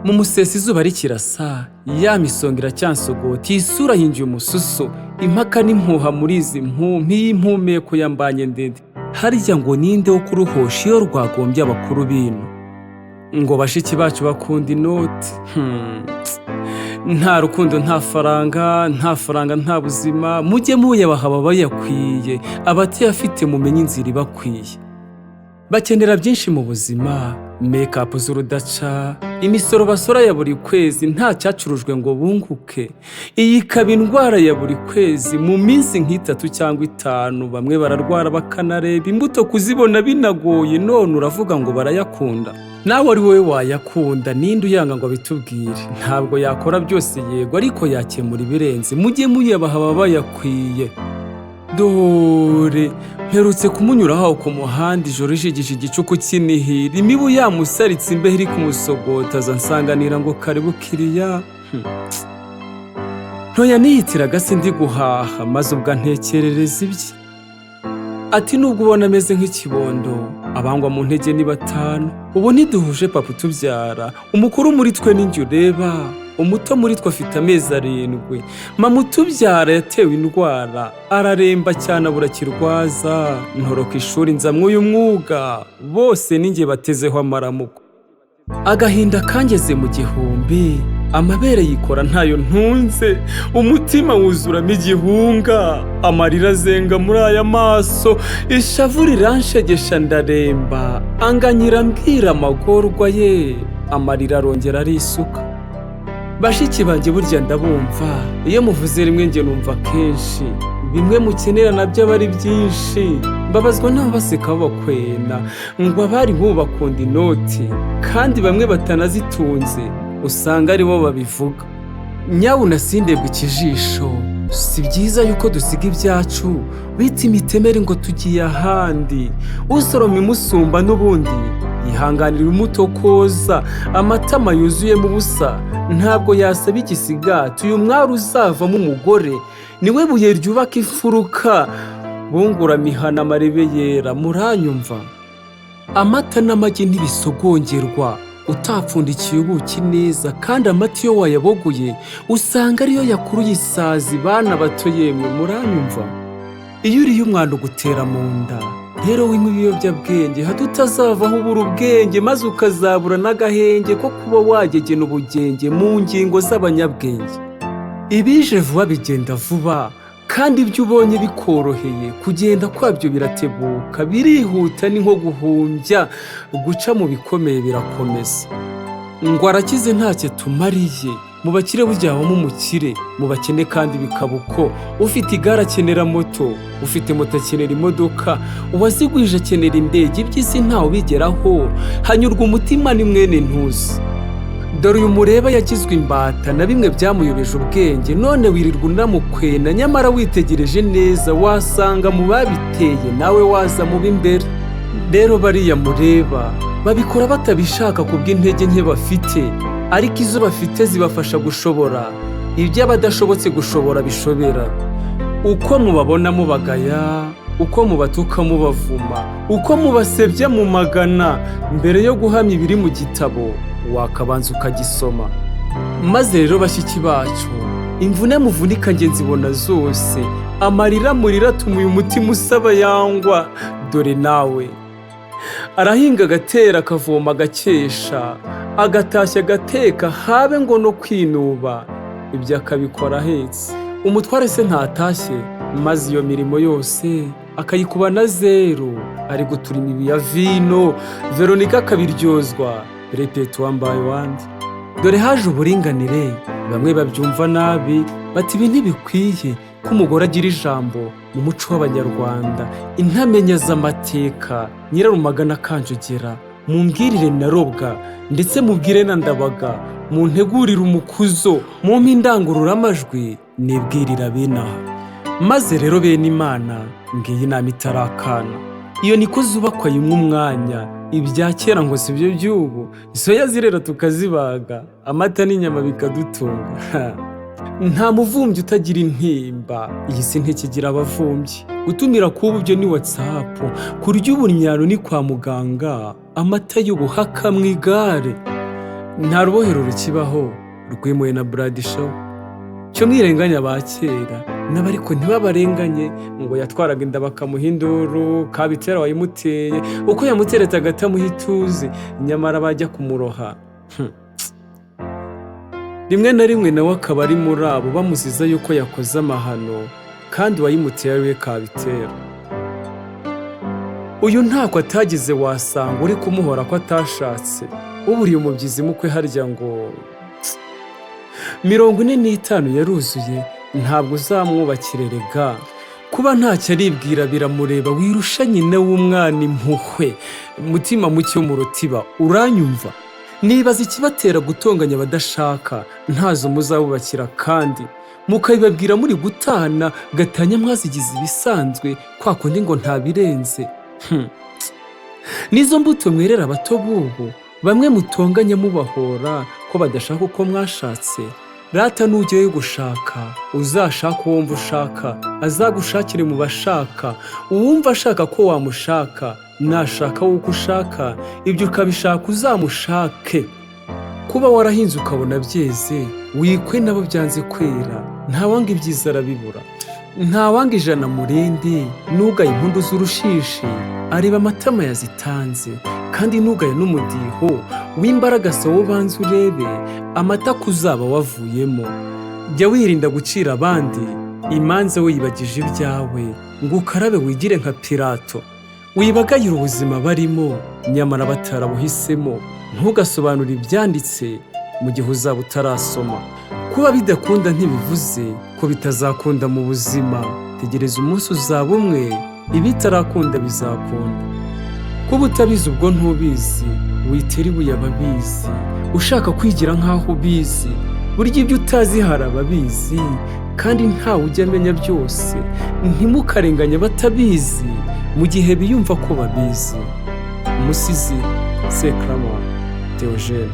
Mu musesi izuba rikirasa, ya misonga iracyansogota, isura hinjiye umususu, impaka n'impuha muri izi mpumpi y'impumeko yambanye ndende. Harya ngo ninde wo kuruhosha iyo rwagombye abakuru bino? Ngo bashiki bacu bakunda inoti. Nta rukundo nta faranga nta buzima, mujye muyabaha bayakwiye, abatayafite mumenye inzira ibakwiye. Bakenera byinshi mu buzima, make-up z'urudaca, imisoro basora ya buri kwezi nta cyacurujwe ngo bunguke. Iyi ikaba indwara ya buri kwezi mu minsi nk'itatu cyangwa itanu. Bamwe bararwara bakanareba imbuto kuzibona binagoye, none uravuga ngo barayakunda. Nawe ari wowe wayakunda, ninde uyanga ngo abitubwire? Ntabwo yakora byose yego, ariko yakemura ibirenze. Mujye muyabaha bayakwiye. Dore mperutse kumunyuraho ku muhanda ijoro rishigije igicuku kinihira, imibu yamusaritse imbeho iri kumusogota, aza nsanganira ngo karibu kiriya. Ntoya nihitiraga sindi guhaha, maze ubwo antekerereza ibye. Ati nubwo ubona ameze nk'ikibondo, abangwa mu ntege ni batanu. Ubu ntiduhuje papa utubyara, umukuru muri twe ni njye ureba, umuto muri twe afite amezi 7. Mama utubyara yatewe indwara, araremba cyane abura kirwaza. Ntoroka ishuri nzamwe uyu mwuga, bose ninjye batezeho amaramuko. Agahinda kangeze mu gihumbi, amabere yikora ntayo ntunze, umutima wuzuramo igihunga, amarira azenga muri aya maso, ishavu riranshegesha ndaremba, anganyira mbwira amagorwa ye, amarira arongera arisuka. Bashiki banjye burya ndabumva, iyo muvuze rimwe njye numva kenshi, bimwe mukenera nabyo aba ari byinshi. Mbabazwa n'abo baseka bakwena, ngo abari nk'ubu bakunda inoti, kandi bamwe batanazitunze usanga ari bo babivuga. Nyawu nasindebwa ikijisho, si byiza yuko dusiga ibyacu bita imitemeri ngo tugiye ahandi. Usoroma imusumba n'ubundi yihanganira umutokoza, amatama yuzuyemo ubusa ntabwo yasaba igisigati. Uyu mwari uzavamo umugore niwe buye ryubaka imfuruka, bungura mihana amarebe yera. Muranyumva? Amata n'amagi ntibisogongerwa utapfundikiye ubuki neza, kandi amata iyo wayaboguye usanga ariyo yakuruye isazi. Bana bato yemwe muranyumva? Iyo uriye umwana ugutera mu nda, rero w'inywa ibiyobyabwenge hato utazavaho ubura ubwenge, maze ukazabura n'agahenge ko kuba wagegena ubugenge mu ngingo z'abanyabwenge. Ibije vuba bigenda vuba, kandi ibyo ubonye bikoroheye kugenda kwabyo biratebuka, birihuta ni nko guhumbya, guca mu bikomeye birakomeza. Ngo arakize ntacyo tumariye, mu bakire burya habamo umukire, mu bakene kandi bikaba uko. Ufite igare akenera moto, ufite moto akenera imodoka, uwazigwije akenera indege. Iby'isi ntawe ubigeraho, hanyurwa umutima ni mwene ntuzi. Dore uyu mureba yagizwe imbata na bimwe byamuyobeje ubwenge, none wirirwa unamukwena, nyamara witegereje neza wasanga mu babiteye nawe waza mu b'imbere. Rero bariya mureba babikora batabishaka kubw'intege nke bafite, ariko izo bafite zibafasha gushobora ibyo abadashobotse gushobora bishobera. Uko mubabona mubagaya, uko mubatuka mubavuma, uko mubasebya mu magana, mbere yo guhamya ibiri mu gitabo wakabanza ukagisoma. Maze rero bashiki bacu, imvune muvunika njye nzibona zose, amarira murira atumuye umutima usaba yangwa. Dore nawe arahinga agatera akavoma agakesha, agatashya agateka, habe ngo no kwinuba, ibyo akabikora ahetse. Umutware se ntatashye, maze iyo mirimo yose akayikuba na 0, ari gutura imibi ya vino, Veronika akabiryozwa, repeat one by one. Dore haje uburinganire, bamwe babyumva nabi, bati ibi ntibikwiye ko umugore agira ijambo mu muco w'Abanyarwanda. Intamenya z'amateka, Nyirarumagana Kanjogera, mumbwirire na Robwa, ndetse mubwire na Ndabaga, muntegurire umukuzo, mumpe indangururamajwi nibwirira binaha. Maze rero bene Imana, ngiyi inama itarakana, iyo niko zubakwa yimwe umwanya. Ibya kera ngo si byo by'ubu, soya zirera tukazibaga, amata n'inyama bikadutunga. Nta muvumbyi utagira intimba, iyi si ntikigira abavumbyi. Gutumira kubu byo ni WhatsApp, kurya ubunyano ni kwa muganga, amata y'ubuhaka mu igare. nta rubohero rukibaho rwimuwe na Bradshaw. Cyo mwirenganya ba kera n'abariko ntibabarenganye ngo yatwaraga inda bakamuha induru, Kabitera wayimuteye uko yamutereta agatamuha ituze, nyamara bajya kumuroha. Rimwe na rimwe nawe akaba ari muri abo bamuziza yuko yakoze amahano, kandi wayimuteye ari we Kabitera. Uyu ntako atagize wasanga uri kumuhora ko atashatse, uburiye umubyizi mukwe harya ngo 45 yaruzuye, ntabwo uzamwubakire rega. Kuba ntacyo aribwira biramureba, wirusha nyina w'umwana impuhwe, mutima muke wo mu rutiba, uranyumva? Nibaza ikibatera gutonganya abadashaka, ntazo muzabubakira kandi mukabibabwira muri gutana, gatanya mwazigize ibisanzwe, kwa kundi ngo ntabirenze. Nizo mbuto mwerera abato bubu, bamwe mutonganya mubahora ko badashaka uko mwashatse. Rata nujyayo gushaka, uzashaka uwo wumva ushaka, azagushakire mu bashaka. Uwumva ashaka ko wamushaka, nashaka wowe uko ushaka, ibyo ukabishaka uzamushake. Kuba warahinze ukabona byeze, wikwe nabo byanze kwera, ntawanga ibyiza arabibura. Ntawanga ijana murende, nugaye impundu z'urushishi, areba amatama yazitanze, kandi nugaye n'umudiho w'imbaraga sawo ubanza urebe amata kuzaba wavuyemo. Jya wirinda gucira abandi imanza wiyibagije ibyawe, ngo ukarabe wigire nka Pilato. Wibagayira ubuzima barimo, nyamara batarabuhisemo. Ntugasobanure ibyanditse mu gihe uzaba utarasoma. Kuba bidakunda ntibivuze ko bitazakunda mu buzima. Tegereza umunsi uzaba umwe, ibitarakunda bizakunda. Kuba utabizi ubwo ntubizi, witera ibuye ababizi. Ushaka kwigira nk'aho ubizi, burya ibyo utazi hari ababizi, kandi ntawe ujya amenya byose. Ntimukarenganye batabizi mu gihe biyumva ko babizi. Umusizi Sekamana Theogene.